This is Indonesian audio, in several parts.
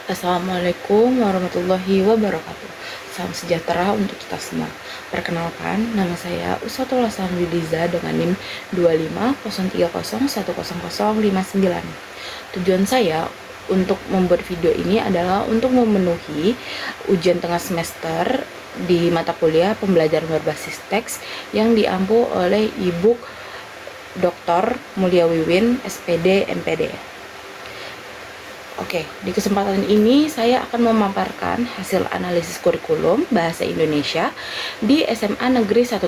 Assalamualaikum warahmatullahi wabarakatuh. Salam sejahtera untuk kita semua. Perkenalkan, nama saya Uswatul Hasan Widiza dengan NIM 25030100059. Tujuan saya untuk membuat video ini adalah untuk memenuhi ujian tengah semester di mata kuliah pembelajaran berbasis teks yang diampu oleh Ibu Dr. Mulia Wiwin, SPD, MPD. Oke, di kesempatan ini saya akan memaparkan hasil analisis kurikulum Bahasa Indonesia di SMA Negeri 1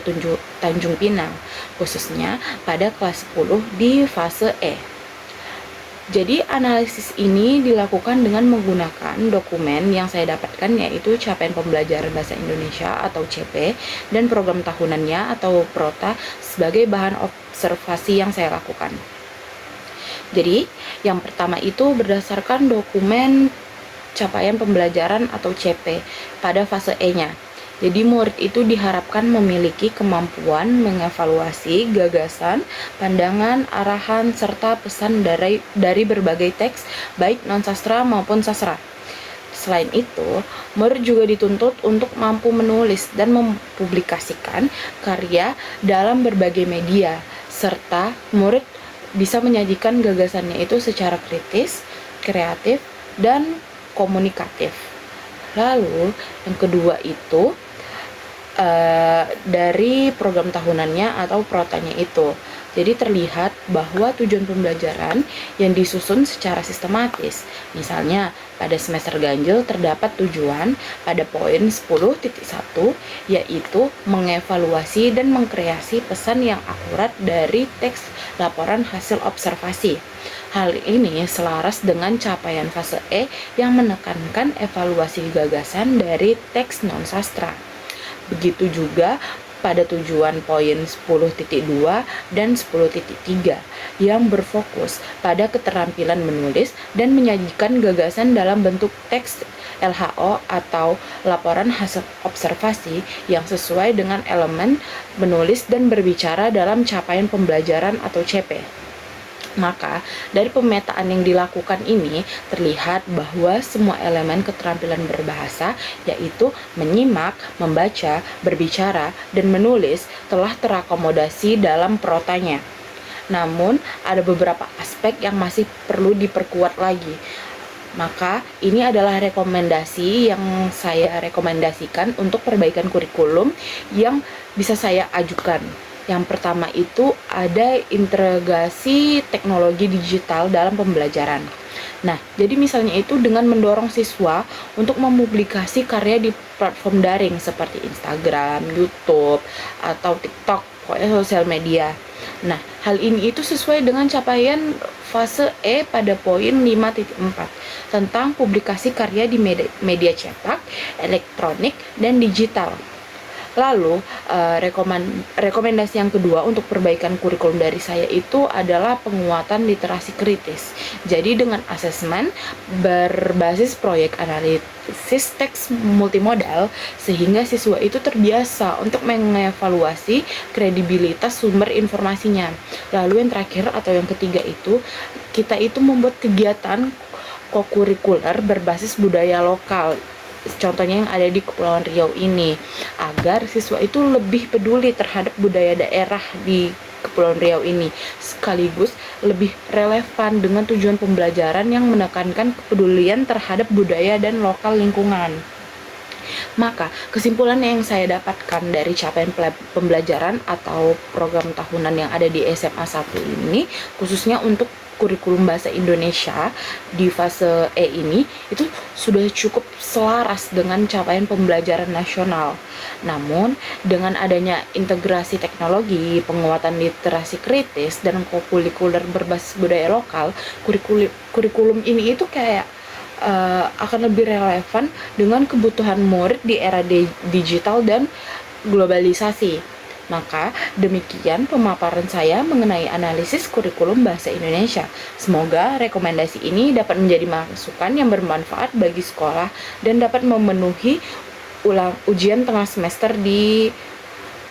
Tanjung Pinang, khususnya pada kelas 10 di fase E. Jadi analisis ini dilakukan dengan menggunakan dokumen yang saya dapatkan, yaitu capaian pembelajaran Bahasa Indonesia atau CP dan program tahunannya atau PROTA sebagai bahan observasi yang saya lakukan. Jadi, yang pertama itu berdasarkan dokumen capaian pembelajaran atau CP pada fase E-nya. Jadi, murid itu diharapkan memiliki kemampuan mengevaluasi gagasan, pandangan, arahan, serta pesan dari berbagai teks, baik non-sastra maupun sastra. Selain itu, murid juga dituntut untuk mampu menulis dan mempublikasikan karya dalam berbagai media, serta murid bisa menyajikan gagasannya itu secara kritis, kreatif, dan komunikatif. Lalu, yang kedua itu dari program tahunannya atau protanya itu. Jadi terlihat bahwa tujuan pembelajaran yang disusun secara sistematis. Misalnya, pada semester ganjil terdapat tujuan pada poin 10.1, yaitu mengevaluasi dan mengkreasi pesan yang akurat dari teks laporan hasil observasi. Hal ini selaras dengan capaian fase E yang menekankan evaluasi gagasan dari teks non-sastra. Begitu juga pada tujuan poin 10.2 dan 10.3 yang berfokus pada keterampilan menulis dan menyajikan gagasan dalam bentuk teks LHO atau laporan hasil observasi yang sesuai dengan elemen menulis dan berbicara dalam capaian pembelajaran atau CP. Maka, dari pemetaan yang dilakukan ini terlihat bahwa semua elemen keterampilan berbahasa, yaitu menyimak, membaca, berbicara, dan menulis telah terakomodasi dalam protanya. Namun, ada beberapa aspek yang masih perlu diperkuat lagi. Maka, ini adalah rekomendasi yang saya rekomendasikan untuk perbaikan kurikulum yang bisa saya ajukan. Yang pertama itu ada integrasi teknologi digital dalam pembelajaran. Nah, jadi misalnya itu dengan mendorong siswa untuk mempublikasi karya di platform daring seperti Instagram, YouTube, atau TikTok, pokoknya sosial media. Nah, hal ini itu sesuai dengan capaian fase E pada poin 5.4 tentang publikasi karya di media cetak, elektronik, dan digital. Lalu, rekomendasi yang kedua untuk perbaikan kurikulum dari saya itu adalah penguatan literasi kritis. Jadi dengan asesmen berbasis proyek analisis teks multimodal, sehingga siswa itu terbiasa untuk mengevaluasi kredibilitas sumber informasinya. Lalu yang terakhir atau yang ketiga itu, kita itu membuat kegiatan kokurikuler berbasis budaya lokal, contohnya yang ada di Kepulauan Riau ini, agar siswa itu lebih peduli terhadap budaya daerah di Kepulauan Riau ini, sekaligus lebih relevan dengan tujuan pembelajaran yang menekankan kepedulian terhadap budaya dan lokal lingkungan. Maka, kesimpulan yang saya dapatkan dari capaian pembelajaran atau program tahunan yang ada di SMA 1 ini, khususnya untuk kurikulum Bahasa Indonesia di fase E ini, itu sudah cukup selaras dengan capaian pembelajaran nasional. Namun, dengan adanya integrasi teknologi, penguatan literasi kritis, dan kokurikuler berbasis budaya lokal, kurikulum ini itu kayak akan lebih relevan dengan kebutuhan murid di era digital dan globalisasi. Maka demikian pemaparan saya mengenai analisis kurikulum Bahasa Indonesia. Semoga rekomendasi ini dapat menjadi masukan yang bermanfaat bagi sekolah dan dapat memenuhi ujian tengah semester di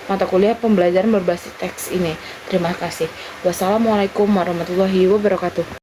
mata kuliah pembelajaran berbasis teks ini. Terima kasih. Wassalamualaikum warahmatullahi wabarakatuh.